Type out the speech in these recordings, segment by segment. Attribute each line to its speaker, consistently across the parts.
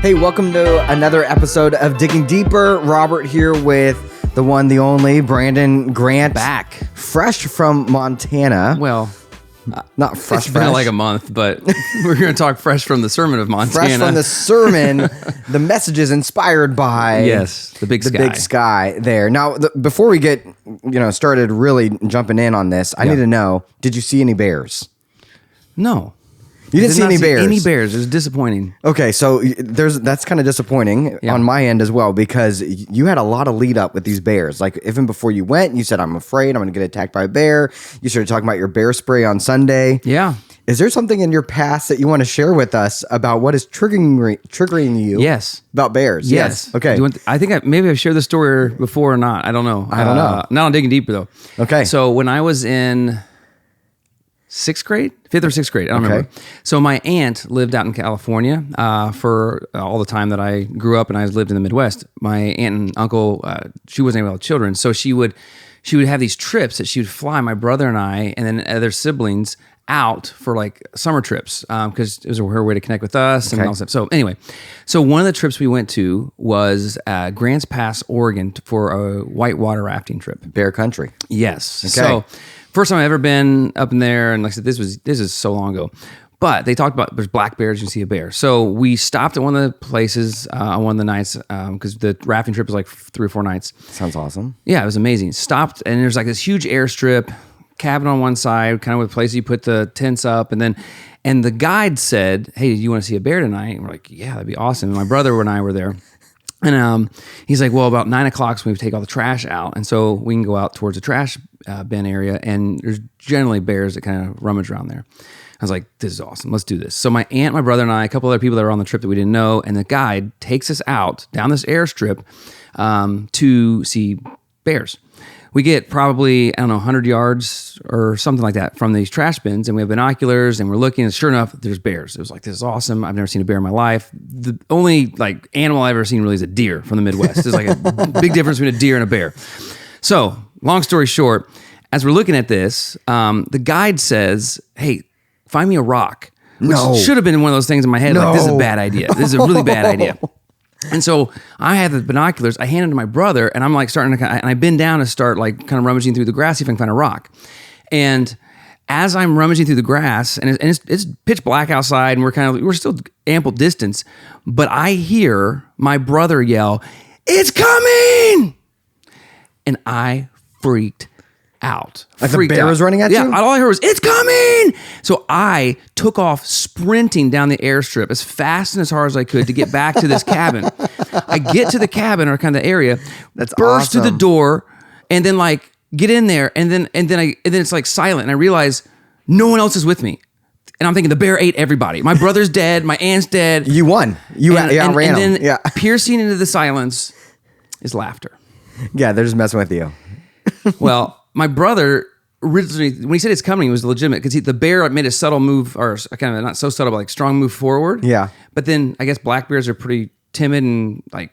Speaker 1: Hey, welcome to another episode of Digging Deeper. Robert here with the one, the only, Brandon Grant.
Speaker 2: Back.
Speaker 1: Fresh from Montana.
Speaker 2: Well,
Speaker 1: not fresh.
Speaker 2: it's been like a month, but we're going to talk fresh from the Sermon of Montana.
Speaker 1: Fresh from the sermon, the messages inspired by
Speaker 2: the big
Speaker 1: sky there. Now, before we get started really jumping in on this, I need to know, did you see any bears?
Speaker 2: No.
Speaker 1: You didn't see any bears?
Speaker 2: Any bears. It was disappointing.
Speaker 1: Okay, so that's kind of disappointing on my end as well, because you had a lot of lead up with these bears. Like, even before you went, you said, I'm afraid I'm going to get attacked by a bear. You started talking about your bear spray on Sunday.
Speaker 2: Yeah.
Speaker 1: Is there something in your past that you want to share with us about what is triggering you?
Speaker 2: Yes.
Speaker 1: About bears?
Speaker 2: Yes.
Speaker 1: Okay.
Speaker 2: I think maybe I've shared the story before or not. I don't know. Not on Digging Deeper, though.
Speaker 1: Okay.
Speaker 2: So when I was in fifth or sixth grade, I don't remember. So my aunt lived out in California for all the time that I grew up, and I lived in the Midwest. My aunt and uncle, she wasn't able to have children, so she would have these trips that she would fly my brother and I, and then other siblings out for like summer trips because it was her way to connect with us and all that stuff. So anyway, one of the trips we went to was Grants Pass, Oregon, for a whitewater rafting trip.
Speaker 1: Bear country.
Speaker 2: Yes.
Speaker 1: Okay.
Speaker 2: So first time I've ever been up in there, and like I said, this is so long ago. But they talked about there's black bears, you can see a bear. So we stopped at one of the places on one of the nights because the rafting trip was like 3 or 4 nights.
Speaker 1: Sounds awesome.
Speaker 2: Yeah, it was amazing. Stopped, and there's like this huge airstrip, cabin on one side, kind of with a place you put the tents up, and the guide said, "Hey, do you want to see a bear tonight?" And we're like, "Yeah, that'd be awesome." And my brother and I were there. And he's like, well, about 9 o'clock is when we take all the trash out. And so we can go out towards the trash bin area, and there's generally bears that kind of rummage around there. I was like, this is awesome. Let's do this. So my aunt, my brother, and I, a couple other people that were on the trip that we didn't know, and the guide takes us out down this airstrip to see bears. We get probably, 100 yards or something like that from these trash bins, and we have binoculars, and we're looking, and sure enough, there's bears. It was like, this is awesome. I've never seen a bear in my life. The only like animal I've ever seen really is a deer from the Midwest. There's like a big difference between a deer and a bear. So, long story short, as we're looking at this, the guide says, hey, find me a rock. Which should have been one of those things in my head, like, this is a bad idea. This is a really bad idea. And so I had the binoculars, I handed it to my brother, and I'm like starting to, and I bend down to start like kind of rummaging through the grass, see if I can find a rock. And as I'm rummaging through the grass, and it's pitch black outside, and we're still ample distance, but I hear my brother yell, "It's coming!" And I freaked out.
Speaker 1: Like the bear was running at you?
Speaker 2: Yeah, all I heard was, "It's coming!" So I took off sprinting down the airstrip as fast and as hard as I could to get back to this cabin. I get to the cabin, or kind of the area, burst
Speaker 1: awesome.
Speaker 2: through the door, and then like get in there, and then it's like silent, and I realize no one else is with me. And I'm thinking the bear ate everybody. My brother's dead, my aunt's dead.
Speaker 1: You won. You outran
Speaker 2: and
Speaker 1: them.
Speaker 2: then piercing into the silence is laughter.
Speaker 1: Yeah, they're just messing with you.
Speaker 2: Well, my brother originally, when he said it's coming, it was legitimate because the bear made a subtle move, or kind of not so subtle, but like strong move forward.
Speaker 1: Yeah.
Speaker 2: But then I guess black bears are pretty timid and like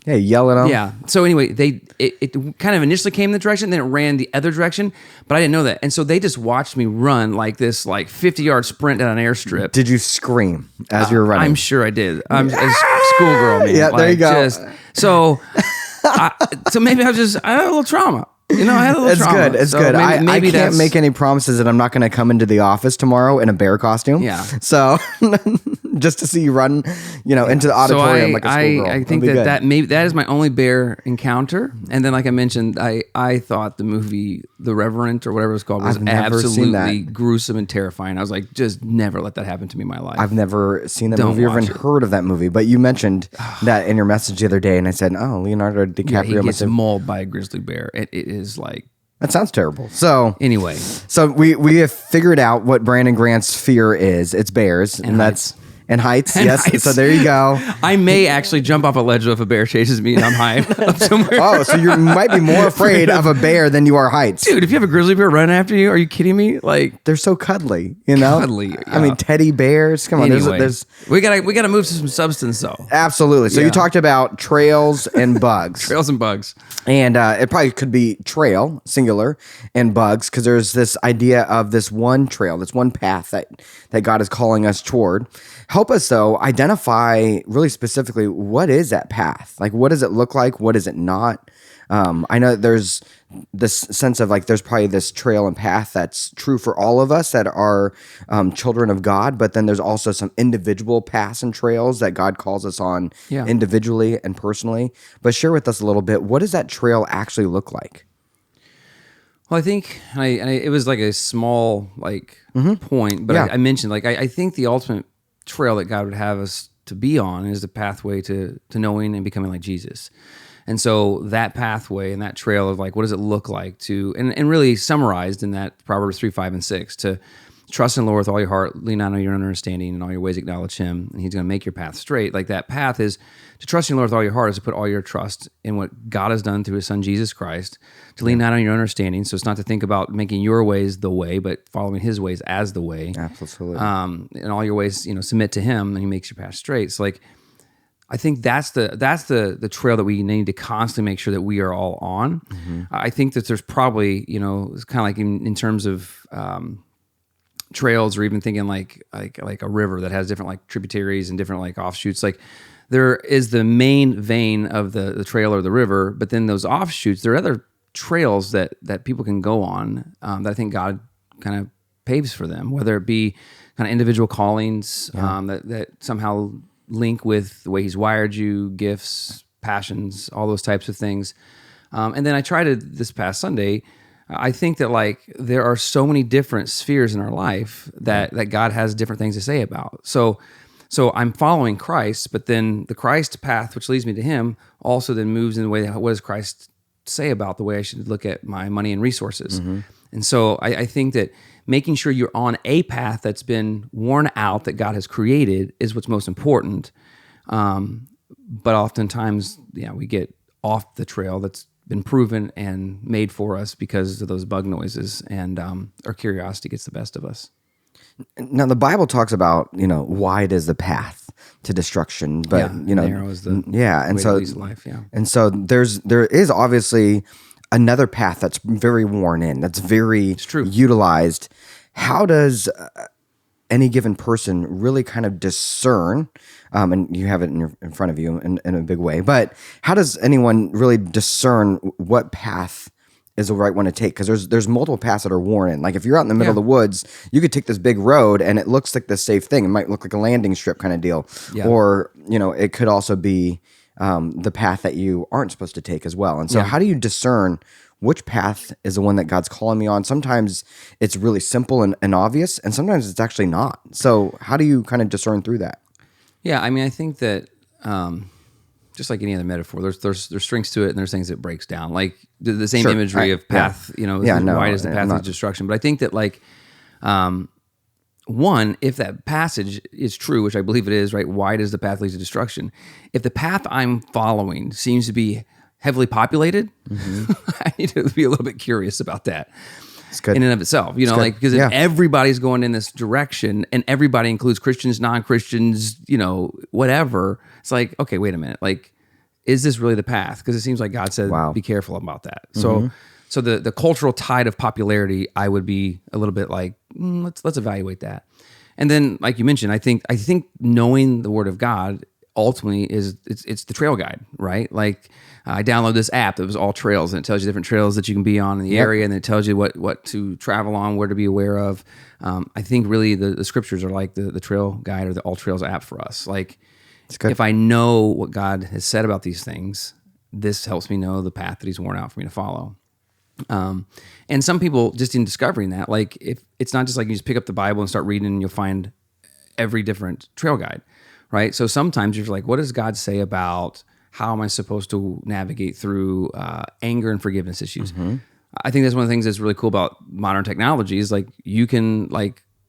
Speaker 1: yeah, yell at them.
Speaker 2: Yeah. So anyway, it kind of initially came in the direction, then it ran the other direction, but I didn't know that, and so they just watched me run like this, like 50-yard sprint down an airstrip.
Speaker 1: Did you scream as you were running?
Speaker 2: I'm sure I did. I'm a schoolgirl, man.
Speaker 1: Yeah, there you go.
Speaker 2: So maybe I had a little trauma. I had a little trauma.
Speaker 1: It's
Speaker 2: so
Speaker 1: good.
Speaker 2: Maybe
Speaker 1: I can't make any promises that I'm not going to come into the office tomorrow in a bear costume.
Speaker 2: Yeah.
Speaker 1: So just to see you run, into the auditorium like a schoolgirl.
Speaker 2: I think that is my only bear encounter. And then, like I mentioned, I thought the movie The Revenant or whatever it's called was absolutely gruesome and terrifying. I was like, just never let that happen to me in my life.
Speaker 1: I've never seen that movie or even heard of that movie. But you mentioned that in your message the other day, and I said, "Oh, Leonardo DiCaprio."
Speaker 2: Yeah, he gets mauled by a grizzly bear. It is like.
Speaker 1: That sounds terrible. So
Speaker 2: anyway,
Speaker 1: we have figured out what Brandon Grant's fear is. It's bears, and that's And heights, yes. Heights. So there you go.
Speaker 2: I may actually jump off a ledge if a bear chases me and I'm high up somewhere.
Speaker 1: Oh, so you might be more afraid of a bear than you are heights.
Speaker 2: Dude, if you have a grizzly bear running after you, are you kidding me? Like,
Speaker 1: they're so cuddly, you know?
Speaker 2: Cuddly. Yeah.
Speaker 1: I mean, teddy bears. Come on,
Speaker 2: anyway,
Speaker 1: there's
Speaker 2: we gotta move to some substance though.
Speaker 1: Absolutely. So you talked about trails and bugs.
Speaker 2: Trails and bugs.
Speaker 1: And it probably could be trail, singular, and bugs, because there's this idea of this one trail, this one path that God is calling us toward. help us though identify really specifically what is that path? Like, what does it look like? What is it not? I know there's this sense of like there's probably this trail and path that's true for all of us that are children of God, but then there's also some individual paths and trails that God calls us on individually and personally. But share with us a little bit, what does that trail actually look like?
Speaker 2: Well, I think it was like a small point, but I mentioned I think the ultimate trail that God would have us to be on is the pathway to knowing and becoming like Jesus. And so that pathway and that trail of like, what does it look like to, and really summarized in that Proverbs 3, 5, and 6, to trust in the Lord with all your heart, lean not on your own understanding, and all your ways acknowledge Him, and He's going to make your path straight. Like that path is to trust in the Lord with all your heart, is to put all your trust in what God has done through His Son, Jesus Christ, to lean not on your own understanding. So it's not to think about making your ways the way, but following His ways as the way.
Speaker 1: Absolutely.
Speaker 2: And all your ways, submit to Him, and He makes your path straight. So I think that's the trail that we need to constantly make sure that we are all on. Mm-hmm. I think that there's probably, it's kind of like in terms of trails, or even thinking like a river that has different like tributaries and different like offshoots. Like there is the main vein of the trail or the river, but then those offshoots, there are other trails that people can go on that I think God kind of paves for them, whether it be kind of individual callings that somehow link with the way He's wired you, gifts, passions, all those types of things. And then I tried it this past Sunday. I think that there are so many different spheres in our life that God has different things to say about. So I'm following Christ, but then the Christ path, which leads me to Him, also then moves in the way that what does Christ say about the way I should look at my money and resources. Mm-hmm. And so I think that making sure you're on a path that's been worn out, that God has created, is what's most important. But oftentimes, we get off the trail that's been proven and made for us because of those bug noises, and our curiosity gets the best of us.
Speaker 1: Now, the Bible talks about, wide is the path to destruction, but
Speaker 2: narrow is the
Speaker 1: and
Speaker 2: way
Speaker 1: so
Speaker 2: to least life. Yeah,
Speaker 1: and so there is obviously another path that's very worn in, that's very utilized. How does any given person really kind of discern? And you have it in front of you in a big way, but how does anyone really discern what path is the right one to take? Because there's multiple paths that are worn in. Like if you're out in the middle of the woods, you could take this big road and it looks like the safe thing. It might look like a landing strip kind of deal, or it could also be the path that you aren't supposed to take as well. And so how do you discern which path is the one that God's calling me on? Sometimes it's really simple and obvious, and sometimes it's actually not. So how do you kind of discern through that?
Speaker 2: Yeah, I mean, I think that just like any other metaphor, there's strengths to it, and there's things that breaks down. Like the same imagery of path, wide is the path of destruction. But I think that one, if that passage is true, which I believe it is, right? Wide is the path leads to destruction. If the path I'm following seems to be heavily populated, I need to be a little bit curious about that.
Speaker 1: It's good.
Speaker 2: In and of itself, because if everybody's going in this direction, and everybody includes Christians, non-Christians, whatever, it's like, okay, wait a minute, is this really the path? Because it seems like God said, be careful about that. So the cultural tide of popularity, I would be a little bit like, let's evaluate that. And then, like you mentioned, I think knowing the Word of God ultimately it's the trail guide, right? I download this app that was all trails, and it tells you different trails that you can be on in the area, and it tells you what to travel on, where to be aware of. I think really the scriptures are like the trail guide or the All Trails app for us. If I know what God has said about these things, this helps me know the path that He's worn out for me to follow. And some people, just in discovering that, if it's not just like you just pick up the Bible and start reading and you'll find every different trail guide, right? So sometimes you're like, what does God say about how am I supposed to navigate through anger and forgiveness issues? Mm-hmm. I think that's one of the things that's really cool about modern technology is you can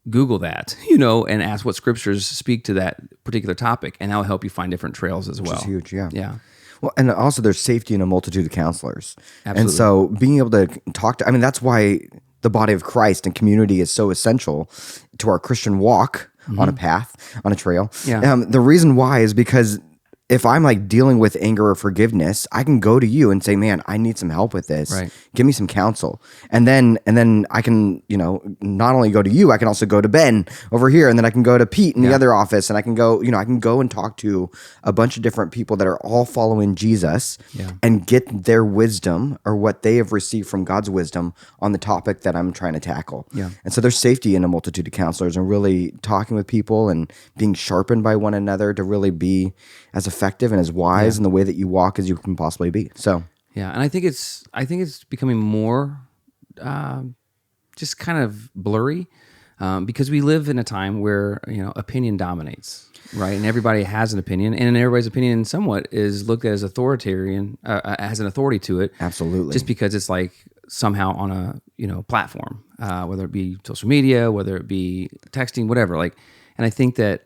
Speaker 2: Google that, and ask what scriptures speak to that particular topic, and that'll help you find different trails as well.
Speaker 1: Which is huge, yeah.
Speaker 2: Yeah.
Speaker 1: Well, and also there's safety in a multitude of counselors.
Speaker 2: Absolutely.
Speaker 1: And so being able to talk to, that's why the body of Christ and community is so essential to our Christian walk on a path, on a trail.
Speaker 2: Yeah.
Speaker 1: The reason why is because if I'm like dealing with anger or forgiveness, I can go to you and say, man, I need some help with this.
Speaker 2: Right.
Speaker 1: Give me some counsel. And then I can, not only go to you, I can also go to Ben over here, and then I can go to Pete in the other office, and I can go and talk to a bunch of different people that are all following Jesus and get their wisdom or what they have received from God's wisdom on the topic that I'm trying to tackle.
Speaker 2: Yeah.
Speaker 1: And so there's safety in a multitude of counselors, and really talking with people and being sharpened by one another to really be as effective and as wise in the way that you walk as you can possibly be. So
Speaker 2: yeah, and I think it's becoming more just kind of blurry because we live in a time where opinion dominates, right? And everybody has an opinion, and everybody's opinion somewhat is looked at as authoritarian, has an authority to it.
Speaker 1: Absolutely.
Speaker 2: Just because it's like somehow on a platform, whether it be social media, whether it be texting, whatever. Like, and I think that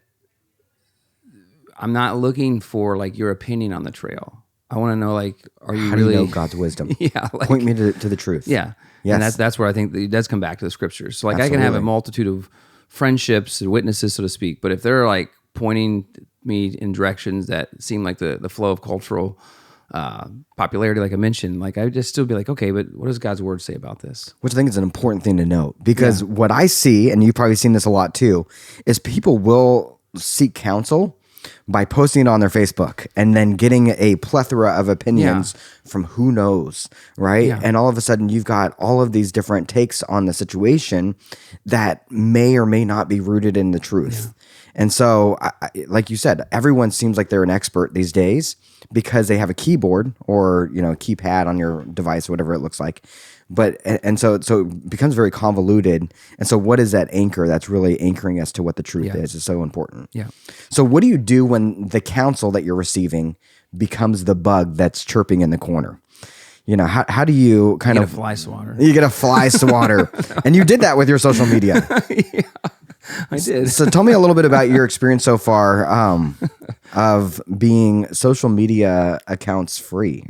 Speaker 2: I'm not looking for like your opinion on the trail. I want to know, like, are you
Speaker 1: How
Speaker 2: really
Speaker 1: do you know God's wisdom?
Speaker 2: Yeah, like,
Speaker 1: point me to the truth.
Speaker 2: Yeah,
Speaker 1: Yes.
Speaker 2: and that's where I think that it does come back to the scriptures. So like, I can have a multitude of friendships and witnesses, so to speak, but if they're like pointing me in directions that seem like the flow of cultural popularity, like I mentioned, like I just still be like, okay, but what does God's word say about this?
Speaker 1: Which I think is an important thing to note, because what I see, and you've probably seen this a lot too, is people will seek counsel by posting it on their Facebook and then getting a plethora of opinions from who knows, right?
Speaker 2: Yeah.
Speaker 1: And all of a sudden you've got all of these different takes on the situation that may or may not be rooted in the truth. And so, like you said, everyone seems like they're an expert these days because they have a keyboard or, a keypad on your device, whatever it looks like. But, and so it becomes very convoluted. And so what is that anchor that's really anchoring us to what the truth is so important.
Speaker 2: Yeah.
Speaker 1: So what do you do when the counsel that you're receiving becomes the bug that's chirping in the corner? How do you kind
Speaker 2: Get
Speaker 1: of
Speaker 2: a fly swatter.
Speaker 1: You get a fly swatter. And you did that with your social media.
Speaker 2: I did.
Speaker 1: So tell me a little bit about your experience so far of being social media accounts free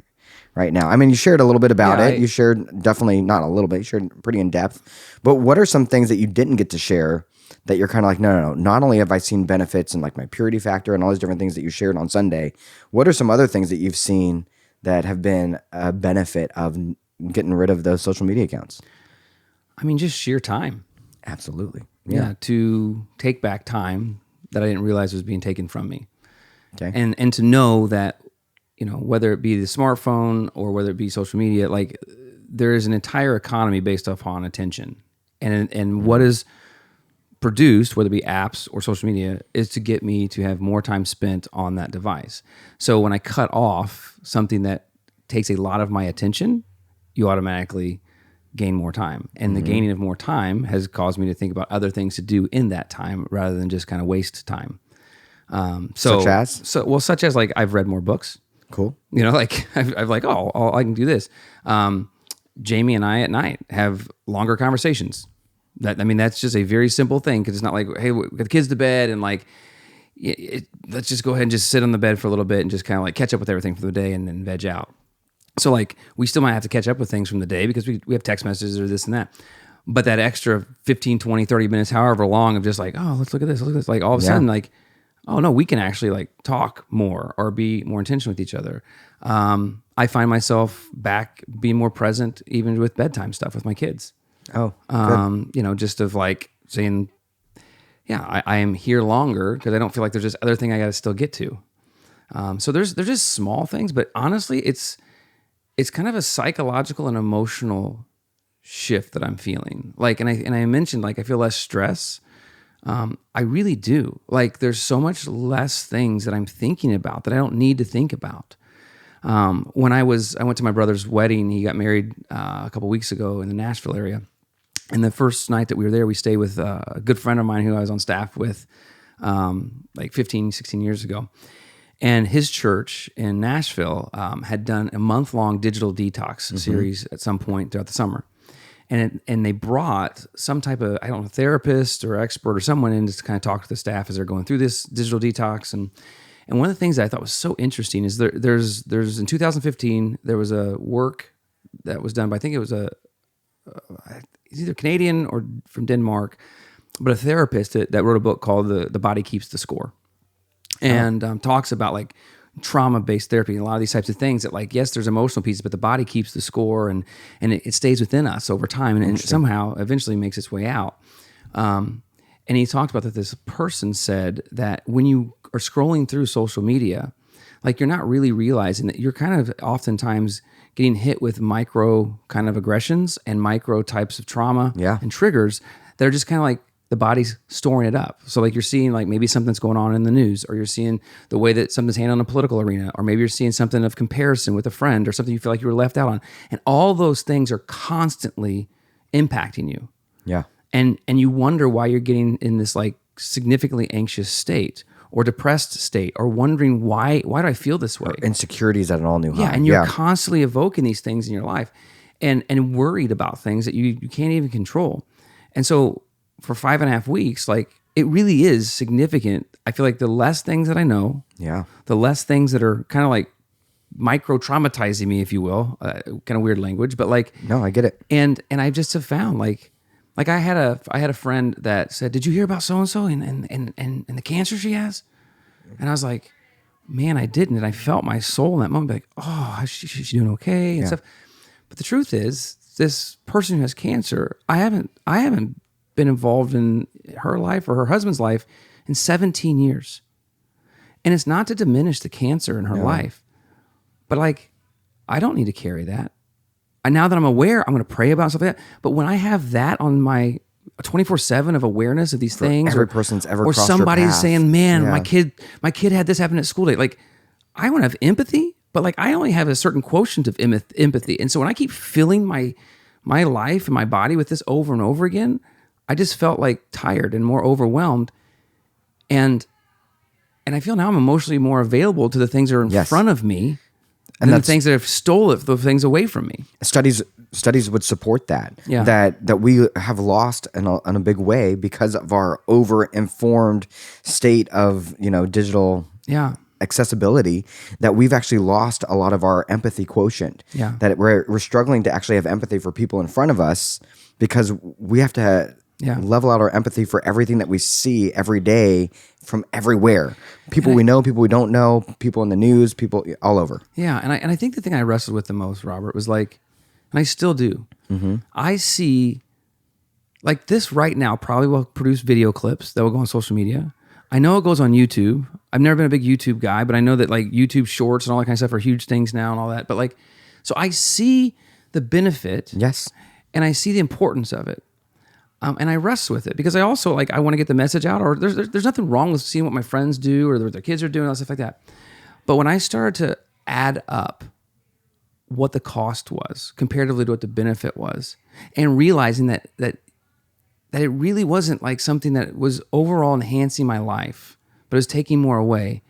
Speaker 1: right now. I mean, you shared a little bit about it. You shared definitely not a little bit. You shared pretty in depth. But what are some things that you didn't get to share that you're kind of like, no. Not only have I seen benefits and like my purity factor and all these different things that you shared on Sunday, what are some other things that you've seen that have been a benefit of getting rid of those social media accounts?
Speaker 2: I mean, just sheer time.
Speaker 1: Absolutely.
Speaker 2: Yeah, to take back time that I didn't realize was being taken from me.
Speaker 1: Okay.
Speaker 2: And to know that, whether it be the smartphone or whether it be social media, like there is an entire economy based upon attention. And what is produced, whether it be apps or social media, is to get me to have more time spent on that device. So when I cut off something that takes a lot of my attention, you automatically gain more time. And the gaining of more time has caused me to think about other things to do in that time rather than just kind of waste time.
Speaker 1: Such as
Speaker 2: like I've read more books.
Speaker 1: Cool.
Speaker 2: Like I've like, I can do this. Jamie and I at night have longer conversations. That's just a very simple thing because it's not like, hey, we got the kids to bed and like, let's just go ahead and just sit on the bed for a little bit and just kind of like catch up with everything for the day and then veg out. So like we still might have to catch up with things from the day because we have text messages or this and that. But that extra 15, 20, 30 minutes, however long of just like, oh, let's look at this. Like all of a sudden like, oh no, we can actually like talk more or be more intentional with each other. I find myself back being more present even with bedtime stuff with my kids.
Speaker 1: Oh,
Speaker 2: just of like saying, I am here longer because I don't feel like there's this other thing I got to still get to. So there's just small things, but honestly, it's kind of a psychological and emotional shift that I'm feeling. Like, and I mentioned like I feel less stress. I really do. Like, there's so much less things that I'm thinking about that I don't need to think about. When I went to my brother's wedding. He got married a couple weeks ago in the Nashville area. And the first night that we were there, we stayed with a good friend of mine who I was on staff with like 15, 16 years ago. And his church in Nashville had done a month-long digital detox series at some point throughout the summer. And they brought some type of, I don't know, therapist or expert or someone in to kind of talk to the staff as they're going through this digital detox. And one of the things that I thought was so interesting is there's in 2015, there was a work that was done by, I think it was he's either Canadian or from Denmark, but a therapist that wrote a book called The Body Keeps the Score. And talks about like trauma-based therapy and a lot of these types of things that like, yes, there's emotional pieces, but the body keeps the score and it stays within us over time and somehow eventually makes its way out. And he talked about that this person said that when you are scrolling through social media, like you're not really realizing that you're kind of oftentimes getting hit with micro kind of aggressions and micro types of trauma and triggers that are just kind of like the body's storing it up. So like you're seeing like maybe something's going on in the news, or you're seeing the way that something's handled in a political arena, or maybe you're seeing something of comparison with a friend or something you feel like you were left out on. And all those things are constantly impacting you.
Speaker 1: Yeah.
Speaker 2: And you wonder why you're getting in this like significantly anxious state or depressed state, or wondering why do I feel this way?
Speaker 1: Insecurities at an all new high.
Speaker 2: Yeah, and you're constantly evoking these things in your life and worried about things that you can't even control. And so for 5.5 weeks, like it really is significant. I feel like the less things that I know, the less things that are kind of like micro traumatizing me, if you will, kind of weird language, but like,
Speaker 1: no, I get it.
Speaker 2: And I just have found like I had a friend that said, "Did you hear about so and so and the cancer she has?" And I was like, "Man, I didn't." And I felt my soul in that moment, be like, "Oh, she's doing okay," and stuff. But the truth is, this person who has cancer, I haven't been involved in her life or her husband's life in 17 years, and it's not to diminish the cancer in her life, but like, I don't need to carry that. And now that I'm aware, I'm going to pray about stuff like that. But when I have that on my 24/7 of awareness of these things,
Speaker 1: every person's ever
Speaker 2: or
Speaker 1: crossed your
Speaker 2: somebody's
Speaker 1: path.
Speaker 2: saying, "Man, my kid had this happen at school day," like I want to have empathy, but like I only have a certain quotient of empathy. And so when I keep filling my life and my body with this over and over again, I just felt like tired and more overwhelmed. And I feel now I'm emotionally more available to the things that are in front of me, and the things that have stolen the things away from me.
Speaker 1: Studies would support that.
Speaker 2: Yeah.
Speaker 1: That we have lost in a big way because of our over-informed state of digital accessibility, that we've actually lost a lot of our empathy quotient.
Speaker 2: Yeah.
Speaker 1: That we're struggling to actually have empathy for people in front of us because we have to level out our empathy for everything that we see every day from everywhere. People we know, people we don't know, people in the news, people all over.
Speaker 2: Yeah, and I think the thing I wrestled with the most, Robert, was like, and I still do, I see, like this right now probably will produce video clips that will go on social media. I know it goes on YouTube. I've never been a big YouTube guy, but I know that like YouTube shorts and all that kind of stuff are huge things now and all that. But like, so I see the benefit.
Speaker 1: Yes.
Speaker 2: And I see the importance of it. And I wrestle with it because I also like, I want to get the message out, or there's nothing wrong with seeing what my friends do or what their kids are doing and stuff like that. But when I started to add up what the cost was comparatively to what the benefit was, and realizing that it really wasn't like something that was overall enhancing my life, but it was taking more away,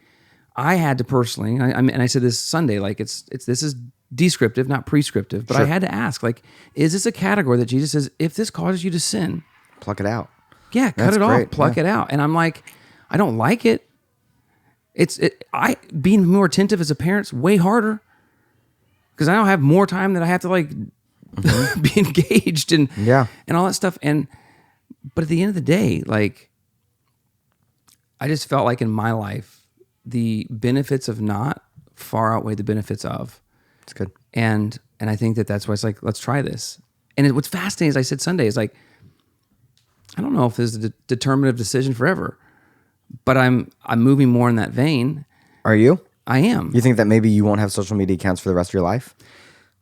Speaker 2: I had to personally, and I said this Sunday, like this is descriptive, not prescriptive, but I had to ask, like, is this a category that Jesus says, if this causes you to sin,
Speaker 1: pluck it out?
Speaker 2: Yeah, cut it off, pluck it out. And I'm like, I don't like it. I being more attentive as a parent's way harder because I don't have more time that I have to like be engaged and all that stuff. But at the end of the day, like, I just felt like in my life, the benefits of not far outweigh the benefits of.
Speaker 1: It's good.
Speaker 2: And I think that's why it's like, let's try this. And what's fascinating, as I said Sunday, is like, I don't know if this is a determinative decision forever, but I'm moving more in that vein.
Speaker 1: Are you?
Speaker 2: I am.
Speaker 1: You think that maybe you won't have social media accounts for the rest of your life?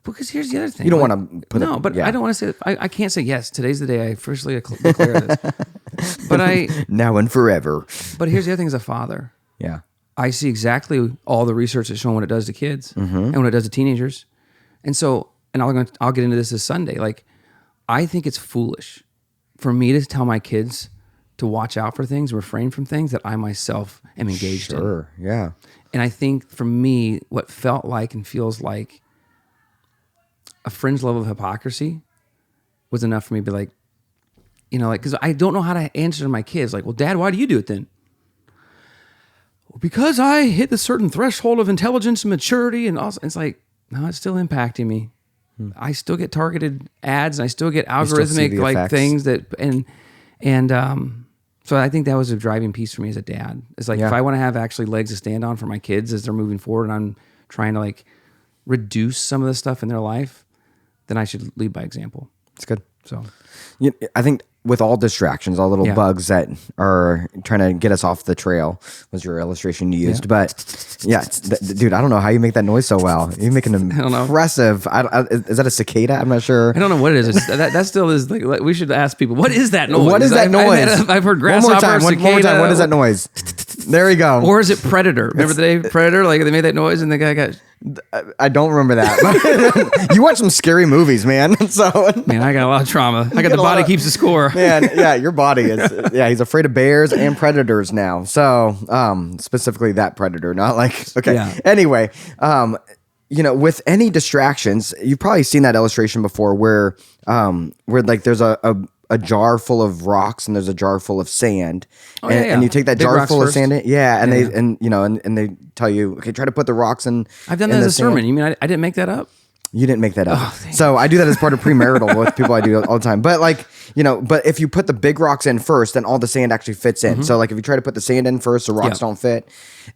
Speaker 2: Because here's the other thing.
Speaker 1: You don't want to put
Speaker 2: no, but I don't want to say, I can't say, yes, today's the day I officially declare this. But
Speaker 1: now and forever.
Speaker 2: But here's the other thing as a father.
Speaker 1: Yeah.
Speaker 2: I see exactly all the research that's showing what it does to kids and what it does to teenagers. And so, and I'll get into this Sunday. Like, I think it's foolish for me to tell my kids to watch out for things, refrain from things that I myself am engaged in.
Speaker 1: Sure, yeah.
Speaker 2: And I think for me, what felt like and feels like a fringe level of hypocrisy was enough for me to be like, like, because I don't know how to answer to my kids. Like, well, Dad, why do you do it then? Because I hit a certain threshold of intelligence and maturity, and also it's like, no, it's still impacting me. I still get targeted ads, and I still get algorithmic like things that, and So I think that was a driving piece for me as a dad. It's like, if I want to have actually legs to stand on for my kids as they're moving forward, and I'm trying to like reduce some of the stuff in their life, then I should lead by example.
Speaker 1: It's good.
Speaker 2: So
Speaker 1: I think with all distractions, all little bugs that are trying to get us off the trail was your illustration you used. But dude, I don't know how you make that noise so well. You make an impressive. Is that a cicada? I'm not sure.
Speaker 2: I don't know what it is. That still is like we should ask people, what is that noise?
Speaker 1: What is that noise?
Speaker 2: I've heard grasshopper,
Speaker 1: one more time. What is that noise? There we go.
Speaker 2: Or is it Predator? Remember the day Predator? Like they made that noise and the guy got.
Speaker 1: I don't remember that. You watch some scary movies, man. So
Speaker 2: man, I got a lot of trauma. I got the body keeps the score.
Speaker 1: Man, yeah, your body is. Yeah, he's afraid of bears and predators now. So specifically that predator, not like okay. Yeah. Anyway, with any distractions, you've probably seen that illustration before, where like there's a jar full of rocks and there's a jar full of sand, and you take that big jar full of sand, and they tell you, okay, try to put the rocks in.
Speaker 2: I've done that as a sermon. You mean I didn't make that up?
Speaker 1: You didn't make that up. So I do that as part of premarital with people I do all the time. But but if you put the big rocks in first, then all the sand actually fits in. Mm-hmm. So like if you try to put the sand in first, the rocks don't fit.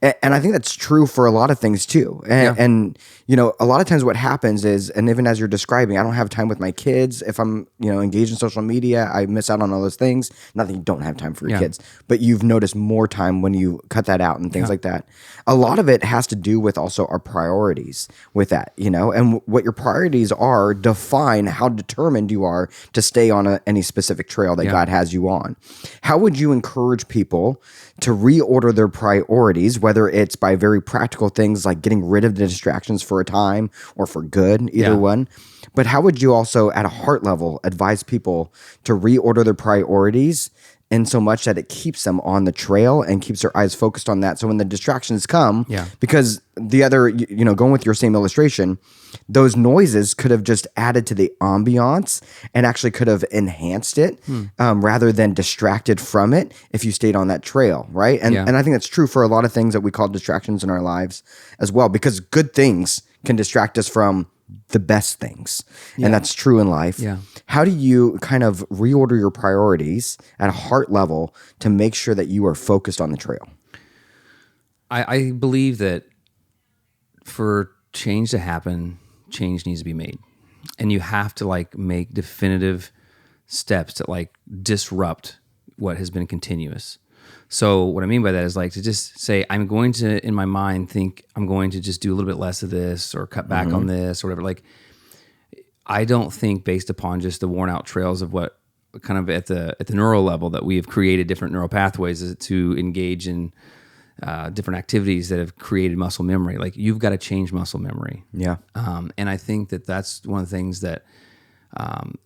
Speaker 1: And I think that's true for a lot of things too. And a lot of times what happens is, and even as you're describing, I don't have time with my kids. If I'm, engaged in social media, I miss out on all those things. Not that you don't have time for your kids, but you've noticed more time when you cut that out and things like that. A lot of it has to do with also our priorities with that, and what your priorities are define how determined you are to stay on any specific trail that God has you on. How would you encourage people to reorder their priorities, whether it's by very practical things like getting rid of the distractions for a time or for good, either one? But how would you also, at a heart level, advise people to reorder their priorities in so much that it keeps them on the trail and keeps their eyes focused on that? So when the distractions come, because the other, going with your same illustration, those noises could have just added to the ambiance and actually could have enhanced it rather than distracted from it if you stayed on that trail, right? And I think that's true for a lot of things that we call distractions in our lives as well, because good things can distract us from the best things. And that's true in life. Yeah. How do you kind of reorder your priorities at a heart level to make sure that you are focused on the trail?
Speaker 2: I believe that for change to happen, change needs to be made. And you have to make definitive steps that disrupt what has been continuous. So what I mean by that is to just say, I'm going to, in my mind, think I'm going to just do a little bit less of this or cut back on this or whatever. I don't think based upon just the worn out trails of what kind of at the neural level that we have created different neural pathways to engage in different activities that have created muscle memory. You've got to change muscle memory. Yeah. And I think that's one of the things that,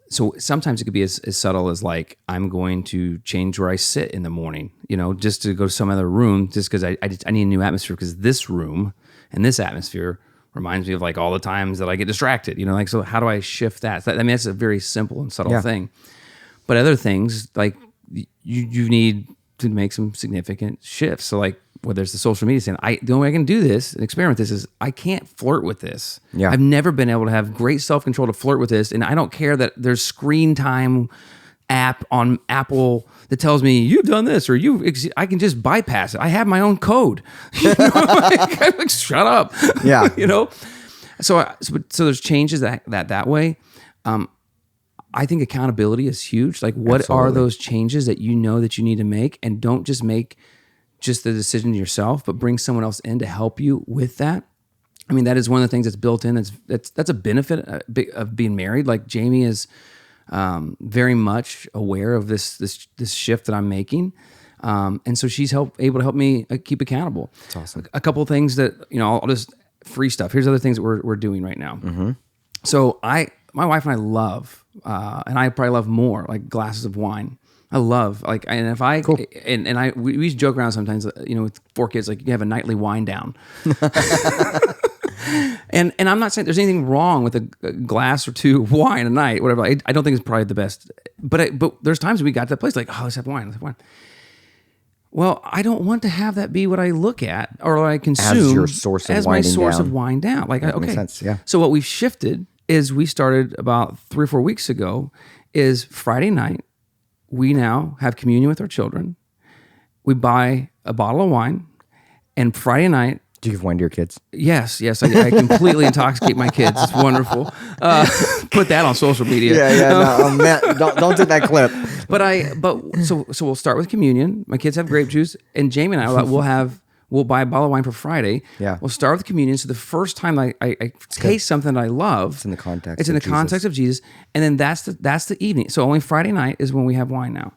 Speaker 2: so sometimes it could be as subtle as I'm going to change where I sit in the morning, just to go to some other room, just because I need a new atmosphere, because this room and this atmosphere reminds me of all the times that I get distracted, so how do I shift that? That's a very simple and subtle thing. But other things, you need to make some significant shifts. So whether it's the social media saying, the only way I can do this and experiment with this is I can't flirt with this. Yeah. I've never been able to have great self-control to flirt with this. And I don't care that there's screen time app on Apple that tells me you've done this or I can just bypass it. I have my own code. Shut up. Yeah. So there's changes that way. I think accountability is huge. What Absolutely. Are those changes that you need to make, and don't just make just the decision yourself, but bring someone else in to help you with that. I mean, that is one of the things that's built in. That's a benefit of being married. Jamie is very much aware of this shift that I'm making, and so she's able to help me keep accountable. That's awesome. A couple of things that I'll just free stuff. Here's other things that we're doing right now. Mm-hmm. So my wife and I love, and I probably love more, glasses of wine. I love and if I cool. and we joke around sometimes, with 4 kids, you have a nightly wine down. and I'm not saying there's anything wrong with a glass or 2 of wine a night, whatever. I don't think it's probably the best, but there's times we got to that place let's have wine. Well, I don't want to have that be what I look at or what I consume
Speaker 1: as your source of
Speaker 2: my source of wine down.
Speaker 1: That makes sense. Yeah.
Speaker 2: So what we've shifted is we started about 3 or 4 weeks ago is Friday night. We now have communion with our children, we buy a bottle of wine, and Friday night,
Speaker 1: Do you give wine to your kids?
Speaker 2: yes, I completely intoxicate my kids. It's wonderful. Put that on social media.
Speaker 1: No, man, don't do that clip.
Speaker 2: So we'll start with communion. My kids have grape juice, and Jamie and I we'll buy a bottle of wine for Friday.
Speaker 1: Yeah.
Speaker 2: We'll start with communion. So the first time I taste something that I love,
Speaker 1: It's in the context.
Speaker 2: it's in
Speaker 1: of
Speaker 2: the context of Jesus, and then that's the evening. So only Friday night is when we have wine now,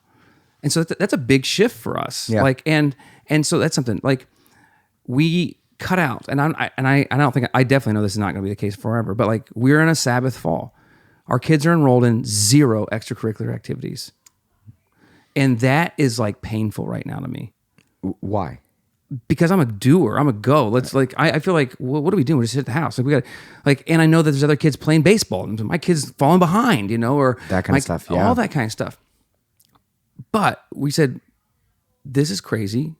Speaker 2: and so that's a big shift for us.
Speaker 1: Yeah.
Speaker 2: Like and so that's something like we cut out, and I don't think I definitely know this is not going to be the case forever, but like we're in a Sabbath fall. Our kids are enrolled in 0 extracurricular activities, and that is like painful right now to me.
Speaker 1: Why?
Speaker 2: Because I'm a doer, I'm a go. Let's like, I feel like, what are we doing? We're just at the house. Like we got, like, and I know that there's other kids playing baseball, and my kid's falling behind, or
Speaker 1: That kind of stuff, yeah.
Speaker 2: all that kind of stuff. But we said, this is crazy.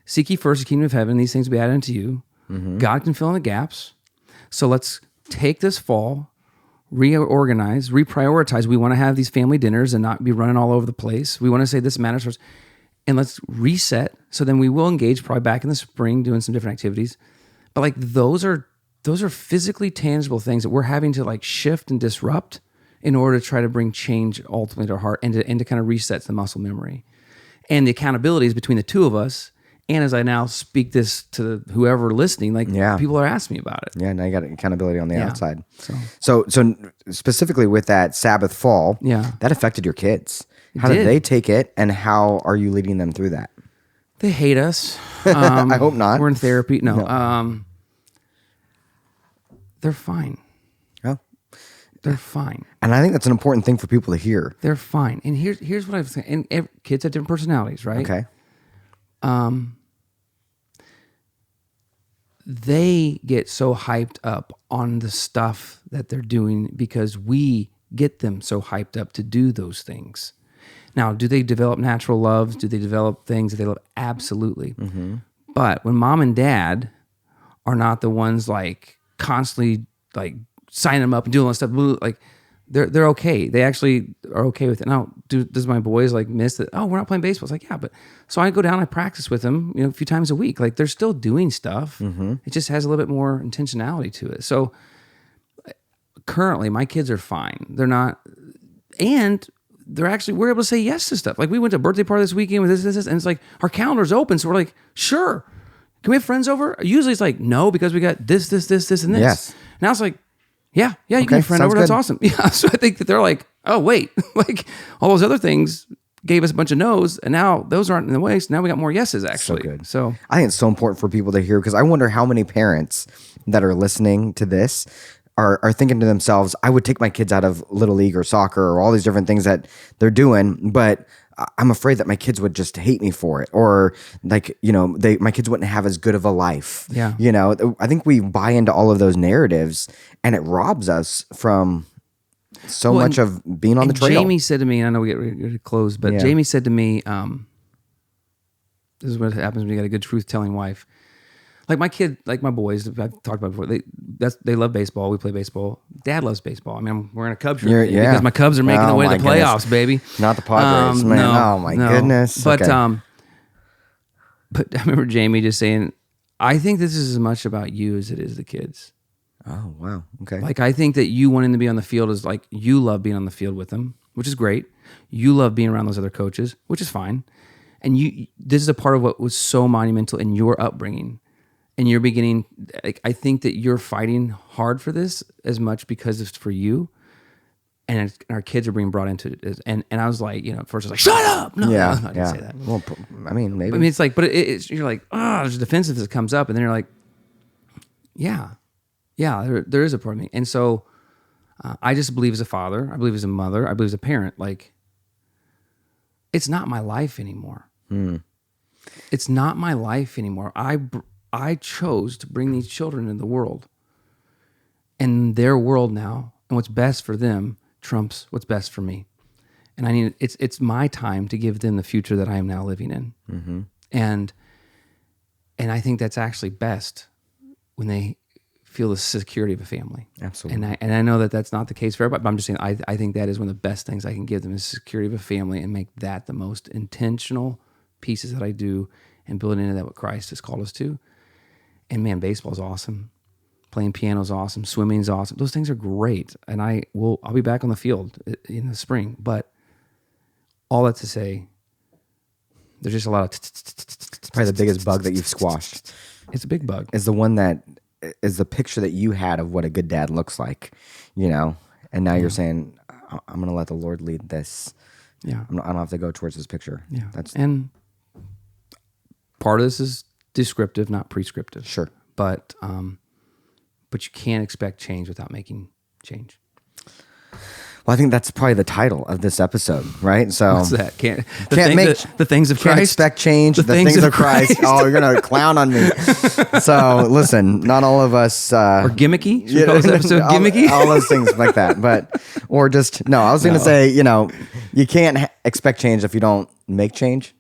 Speaker 2: Seek ye first the kingdom of heaven; these things will be added unto you.
Speaker 1: Mm-hmm.
Speaker 2: God can fill in the gaps. So let's take this fall, reorganize, reprioritize. We want to have these family dinners and not be running all over the place. We want to say this matters first. And let's reset. So then we will engage probably back in the spring doing some different activities. But like those are physically tangible things that we're having to like shift and disrupt in order to try to bring change ultimately to our heart and to kind of reset the muscle memory. And the accountability is between the two of us. And as I now speak this to whoever listening, like people are asking me about it.
Speaker 1: Yeah, now you got accountability on the outside.
Speaker 2: So
Speaker 1: So specifically with that Sabbath fall, that affected your kids. How did they take it, and how are you leading them through that?
Speaker 2: They hate us.
Speaker 1: I hope not.
Speaker 2: We're in therapy. No. They're fine.
Speaker 1: Oh.
Speaker 2: They're fine.
Speaker 1: And I think that's an important thing for people to hear.
Speaker 2: They're fine. And here's what I was saying. And kids have different personalities, right?
Speaker 1: Okay.
Speaker 2: They get so hyped up on the stuff that they're doing because we get them so hyped up to do those things. Now, do they develop natural loves? Do they develop things that they love? Absolutely. Mm-hmm. But when mom and dad are not the ones like constantly like signing them up and doing all that stuff, like they're okay. They actually are okay with it. Now, does my boys like miss that? Oh, we're not playing baseball. It's like, yeah, but so I go down, I practice with them, a few times a week. Like they're still doing stuff. Mm-hmm. It just has a little bit more intentionality to it. So currently my kids are fine. They're not, and we're able to say yes to stuff. Like we went to a birthday party this weekend with this, and it's like our calendar's open. So we're like, sure. Can we have friends over? Usually it's like, no, because we got this, and this.
Speaker 1: Yes.
Speaker 2: Now it's like, yeah, you can have a friend over. That's awesome. Yeah. So I think that they're like, oh, wait, like all those other things gave us a bunch of no's, and now those aren't in the way. So now we got more yeses, actually.
Speaker 1: So good.
Speaker 2: So
Speaker 1: I think it's so important for people to hear, because I wonder how many parents that are listening to this are thinking to themselves, I would take my kids out of Little League or soccer or all these different things that they're doing, but I'm afraid that my kids would just hate me for it, or like, my kids wouldn't have as good of a life.
Speaker 2: Yeah.
Speaker 1: I think we buy into all of those narratives, and it robs us from so much of being on the trail.
Speaker 2: Jamie said to me, and I know we get to close, but Jamie said to me, this is what happens when you got a good truth-telling wife. Like my kid, like my boys, I've talked about before. They love baseball. We play baseball. Dad loves baseball. I mean, I'm wearing a Cubs shirt because my Cubs are making their way to the playoffs, baby.
Speaker 1: Not the Padres, man. Oh my goodness.
Speaker 2: But but I remember Jamie just saying, I think this is as much about you as it is the kids.
Speaker 1: Oh wow. Okay.
Speaker 2: Like I think that you wanting to be on the field is like you love being on the field with them, which is great. You love being around those other coaches, which is fine. And this is a part of what was so monumental in your upbringing. And you're beginning, I think that you're fighting hard for this as much because it's for you. And our kids are being brought into it. And I was like, at first I was like, shut up. No, I didn't say that.
Speaker 1: Well, I mean, maybe.
Speaker 2: I mean, it's like, but it's you're like, there's a defensive that comes up. And then you're like, yeah, there is a part of me. And so I just believe as a father, I believe as a mother, I believe as a parent, like, it's not my life anymore. It's not my life anymore. I chose to bring these children into the world, and their world now, and what's best for them trumps what's best for me. And it's my time to give them the future that I am now living in. Mm-hmm. And I think that's actually best when they feel the security of a family.
Speaker 1: Absolutely.
Speaker 2: And I know that that's not the case for everybody, but I'm just saying, I think that is one of the best things I can give them is security of a family, and make that the most intentional pieces that I do and building into that what Christ has called us to. And man, baseball's awesome. Playing piano's awesome. Swimming's awesome. Those things are great. And I'll be back on the field in the spring. But all that to say, there's just a lot of
Speaker 1: Probably the biggest bug that you've squashed
Speaker 2: it's a big bug.
Speaker 1: is the one that is the picture that you had of what a good dad looks like, you know? And now you're saying, I'm going to let the Lord lead this.
Speaker 2: Yeah.
Speaker 1: I don't have to go towards this picture.
Speaker 2: Yeah.
Speaker 1: That's
Speaker 2: And part of this is descriptive, not prescriptive.
Speaker 1: sure.
Speaker 2: But you can't expect change without making change.
Speaker 1: Well, I think that's probably the title of this episode, right? So
Speaker 2: What's that? The things of
Speaker 1: can't
Speaker 2: Christ.
Speaker 1: expect change. The things of Christ. Oh, you're gonna clown on me. So listen, not all of us
Speaker 2: Or gimmicky. Should we call this episode gimmicky?
Speaker 1: all those things like that. But or just no. I was gonna say, you can't expect change if you don't make change.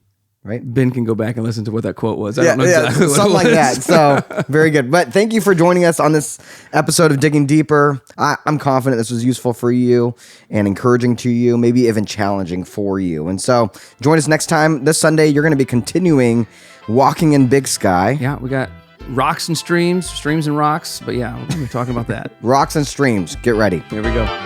Speaker 1: Right?
Speaker 2: Ben can go back and listen to what that quote was. I don't know exactly what
Speaker 1: something
Speaker 2: it
Speaker 1: like
Speaker 2: was.
Speaker 1: that. So very good. But thank you for joining us on this episode of Digging Deeper. I'm confident this was useful for you and encouraging to you, maybe even challenging for you. And so join us next time. This Sunday, you're going to be continuing walking in Big Sky.
Speaker 2: Yeah, we got rocks and streams and rocks. But yeah, we're going to be talking about that.
Speaker 1: Rocks and streams. Get ready.
Speaker 2: Here we go.